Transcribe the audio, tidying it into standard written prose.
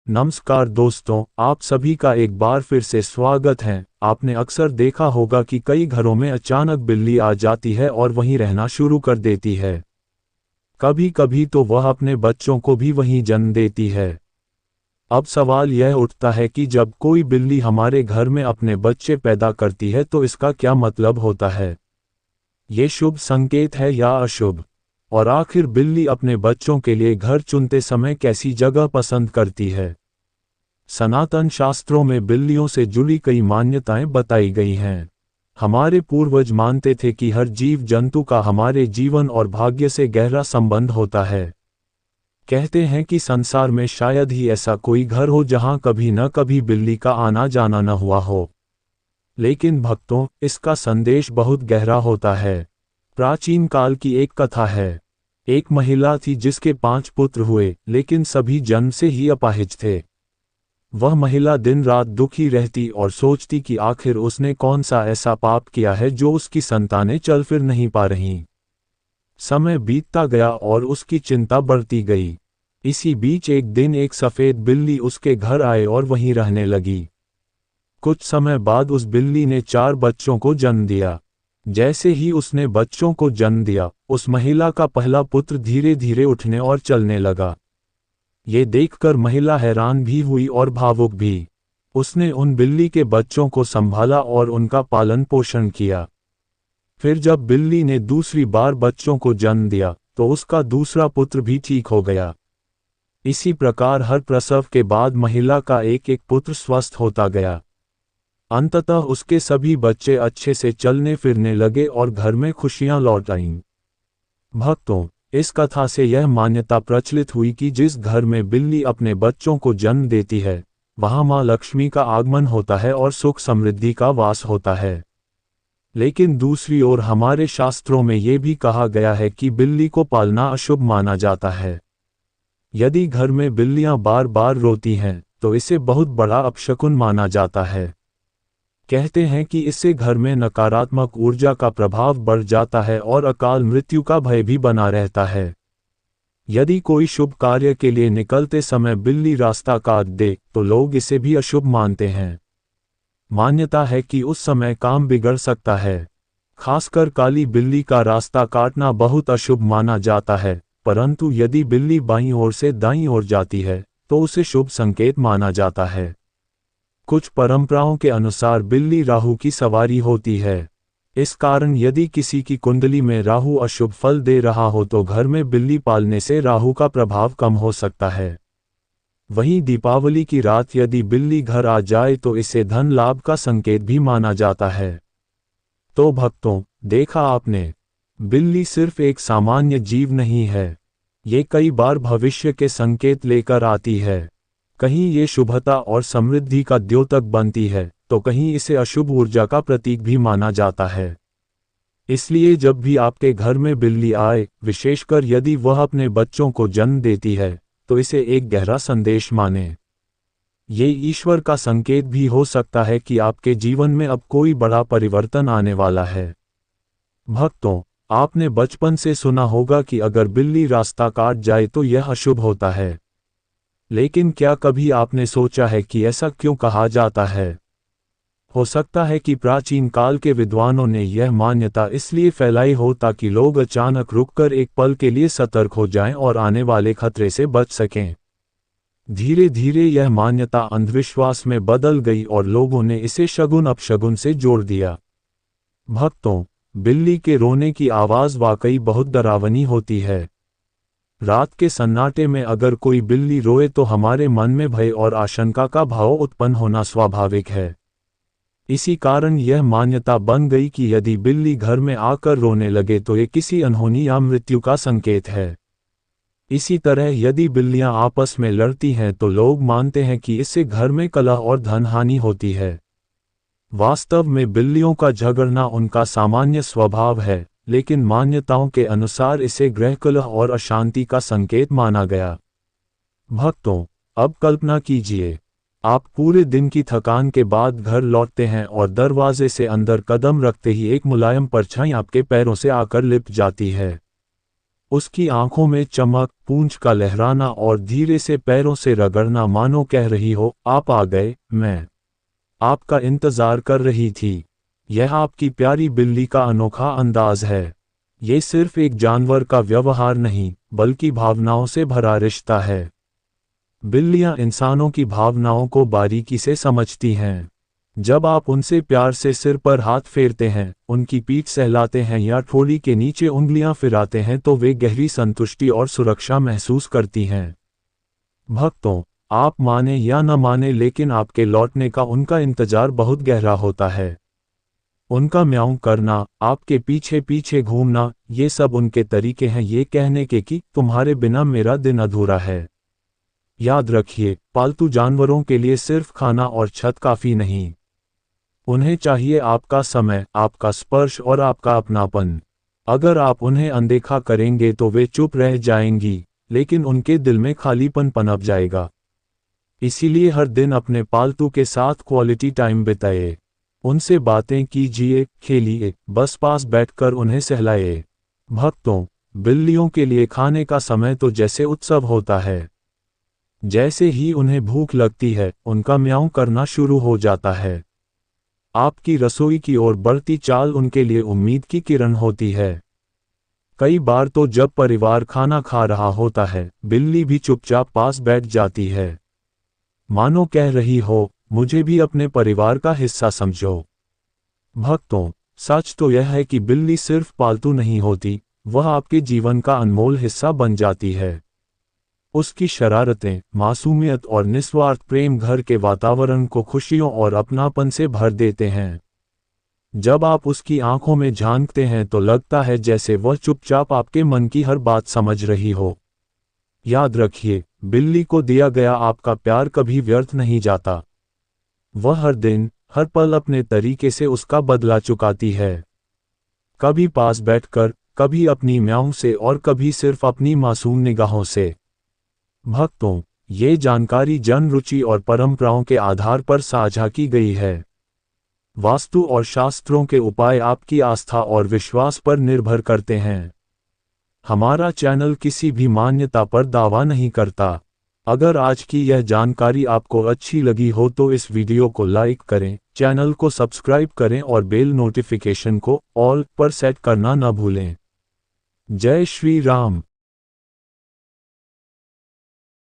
नमस्कार दोस्तों, आप सभी का एक बार फिर से स्वागत है। आपने अक्सर देखा होगा कि कई घरों में अचानक बिल्ली आ जाती है और वहीं रहना शुरू कर देती है। कभी कभी तो वह अपने बच्चों को भी वहीं जन्म देती है। अब सवाल यह उठता है कि जब कोई बिल्ली हमारे घर में अपने बच्चे पैदा करती है तो इसका क्या मतलब होता है? ये शुभ संकेत है या अशुभ? और आखिर बिल्ली अपने बच्चों के लिए घर चुनते समय कैसी जगह पसंद करती है? सनातन शास्त्रों में बिल्लियों से जुड़ी कई मान्यताएं बताई गई हैं। हमारे पूर्वज मानते थे कि हर जीव जंतु का हमारे जीवन और भाग्य से गहरा संबंध होता है। कहते हैं कि संसार में शायद ही ऐसा कोई घर हो जहां कभी न कभी बिल्ली का आना जाना न हुआ हो। लेकिन भक्तों, इसका संदेश बहुत गहरा होता है। प्राचीन काल की एक कथा है। एक महिला थी जिसके 5 पुत्र हुए, लेकिन सभी जन्म से ही अपाहिज थे। वह महिला दिन रात दुखी रहती और सोचती कि आखिर उसने कौन सा ऐसा पाप किया है जो उसकी संतानें चल फिर नहीं पा रहीं। समय बीतता गया और उसकी चिंता बढ़ती गई। इसी बीच एक दिन एक सफ़ेद बिल्ली उसके घर आए और वहीं रहने लगी। कुछ समय बाद उस बिल्ली ने 4 बच्चों को जन्म दिया। जैसे ही उसने बच्चों को जन्म दिया, उस महिला का पहला पुत्र धीरे धीरे उठने और चलने लगा। ये देखकर महिला हैरान भी हुई और भावुक भी। उसने उन बिल्ली के बच्चों को संभाला और उनका पालन पोषण किया। फिर जब बिल्ली ने दूसरी बार बच्चों को जन्म दिया तो उसका दूसरा पुत्र भी ठीक हो गया। इसी प्रकार हर प्रसव के बाद महिला का एक एक पुत्र स्वस्थ होता गया। अंततः उसके सभी बच्चे अच्छे से चलने फिरने लगे और घर में खुशियां लौट आईं। भक्तों, इस कथा से यह मान्यता प्रचलित हुई कि जिस घर में बिल्ली अपने बच्चों को जन्म देती है, वहां मां लक्ष्मी का आगमन होता है और सुख समृद्धि का वास होता है। लेकिन दूसरी ओर हमारे शास्त्रों में ये भी कहा गया है कि बिल्ली को पालना अशुभ माना जाता है। यदि घर में बिल्लियां बार बार रोती हैं, तो इसे बहुत बड़ा अपशकुन माना जाता है। कहते हैं कि इससे घर में नकारात्मक ऊर्जा का प्रभाव बढ़ जाता है और अकाल मृत्यु का भय भी बना रहता है। यदि कोई शुभ कार्य के लिए निकलते समय बिल्ली रास्ता काट दे तो लोग इसे भी अशुभ मानते हैं। मान्यता है कि उस समय काम बिगड़ सकता है। खासकर काली बिल्ली का रास्ता काटना बहुत अशुभ माना जाता है, परंतु यदि बिल्ली बाईं ओर से दाईं ओर जाती है तो उसे शुभ संकेत माना जाता है। कुछ परंपराओं के अनुसार बिल्ली राहु की सवारी होती है। इस कारण यदि किसी की कुंडली में राहु अशुभ फल दे रहा हो तो घर में बिल्ली पालने से राहु का प्रभाव कम हो सकता है। वहीं दीपावली की रात यदि बिल्ली घर आ जाए तो इसे धन लाभ का संकेत भी माना जाता है। तो भक्तों, देखा आपने, बिल्ली सिर्फ एक सामान्य जीव नहीं है। ये कई बार भविष्य के संकेत लेकर आती है। कहीं ये शुभता और समृद्धि का द्योतक बनती है, तो कहीं इसे अशुभ ऊर्जा का प्रतीक भी माना जाता है। इसलिए जब भी आपके घर में बिल्ली आए, विशेषकर यदि वह अपने बच्चों को जन्म देती है, तो इसे एक गहरा संदेश माने। ये ईश्वर का संकेत भी हो सकता है कि आपके जीवन में अब कोई बड़ा परिवर्तन आने वाला है। भक्तों, आपने बचपन से सुना होगा कि अगर बिल्ली रास्ता काट जाए तो यह अशुभ होता है। लेकिन क्या कभी आपने सोचा है कि ऐसा क्यों कहा जाता है? हो सकता है कि प्राचीन काल के विद्वानों ने यह मान्यता इसलिए फैलाई हो ताकि लोग अचानक रुककर एक पल के लिए सतर्क हो जाएं और आने वाले खतरे से बच सकें। धीरे धीरे यह मान्यता अंधविश्वास में बदल गई और लोगों ने इसे शगुन अपशगुन से जोड़ दिया। भक्तों, बिल्ली के रोने की आवाज़ वाकई बहुत डरावनी होती है। रात के सन्नाटे में अगर कोई बिल्ली रोए तो हमारे मन में भय और आशंका का भाव उत्पन्न होना स्वाभाविक है। इसी कारण यह मान्यता बन गई कि यदि बिल्ली घर में आकर रोने लगे तो ये किसी अनहोनी या मृत्यु का संकेत है। इसी तरह यदि बिल्लियां आपस में लड़ती हैं तो लोग मानते हैं कि इससे घर में कलह और धन हानि होती है। वास्तव में बिल्लियों का झगड़ना उनका सामान्य स्वभाव है, लेकिन मान्यताओं के अनुसार इसे गृहकलह और अशांति का संकेत माना गया। भक्तों, अब कल्पना कीजिए, आप पूरे दिन की थकान के बाद घर लौटते हैं और दरवाजे से अंदर कदम रखते ही एक मुलायम परछाई आपके पैरों से आकर लिपट जाती है। उसकी आंखों में चमक, पूंछ का लहराना और धीरे से पैरों से रगड़ना मानो कह रही हो, आप आ गए, मैं आपका इंतजार कर रही थी। यह आपकी प्यारी बिल्ली का अनोखा अंदाज है। ये सिर्फ एक जानवर का व्यवहार नहीं, बल्कि भावनाओं से भरा रिश्ता है। बिल्लियां इंसानों की भावनाओं को बारीकी से समझती हैं। जब आप उनसे प्यार से सिर पर हाथ फेरते हैं, उनकी पीठ सहलाते हैं या ठोड़ी के नीचे उंगलियां फिराते हैं तो वे गहरी संतुष्टि और सुरक्षा महसूस करती हैं। भक्तों, आप माने या न माने लेकिन आपके लौटने का उनका इंतजार बहुत गहरा होता है। उनका म्याऊं करना, आपके पीछे पीछे घूमना, ये सब उनके तरीके हैं ये कहने के कि तुम्हारे बिना मेरा दिन अधूरा है। याद रखिए, पालतू जानवरों के लिए सिर्फ खाना और छत काफी नहीं। उन्हें चाहिए आपका समय, आपका स्पर्श और आपका अपनापन। अगर आप उन्हें अनदेखा करेंगे तो वे चुप रह जाएंगी, लेकिन उनके दिल में खालीपन पनप जाएगा। इसीलिए हर दिन अपने पालतू के साथ क्वालिटी टाइम बिताइए। उनसे बातें कीजिए, खेलिए, बस पास बैठकर उन्हें सहलाइए। भक्तों, बिल्लियों के लिए खाने का समय तो जैसे उत्सव होता है। जैसे ही उन्हें भूख लगती है, उनका म्याऊं करना शुरू हो जाता है। आपकी रसोई की ओर बढ़ती चाल उनके लिए उम्मीद की किरण होती है। कई बार तो जब परिवार खाना खा रहा होता है, बिल्ली भी चुपचाप पास बैठ जाती है, मानो कह रही हो, मुझे भी अपने परिवार का हिस्सा समझो। भक्तों, सच तो यह है कि बिल्ली सिर्फ पालतू नहीं होती, वह आपके जीवन का अनमोल हिस्सा बन जाती है। उसकी शरारतें, मासूमियत और निस्वार्थ प्रेम घर के वातावरण को खुशियों और अपनापन से भर देते हैं। जब आप उसकी आंखों में झांकते हैं तो लगता है जैसे वह चुपचाप आपके मन की हर बात समझ रही हो। याद रखिए, बिल्ली को दिया गया आपका प्यार कभी व्यर्थ नहीं जाता। वह हर दिन, हर पल अपने तरीके से उसका बदला चुकाती है। कभी पास बैठकर, कभी अपनी म्याऊं से और कभी सिर्फ अपनी मासूम निगाहों से। भक्तों, ये जानकारी जन रुचि और परंपराओं के आधार पर साझा की गई है। वास्तु और शास्त्रों के उपाय आपकी आस्था और विश्वास पर निर्भर करते हैं। हमारा चैनल किसी भी मान्यता पर दावा नहीं करता। अगर आज की यह जानकारी आपको अच्छी लगी हो तो इस वीडियो को लाइक करें, चैनल को सब्सक्राइब करें और बेल नोटिफिकेशन को ऑल पर सेट करना न भूलें। जय श्री राम।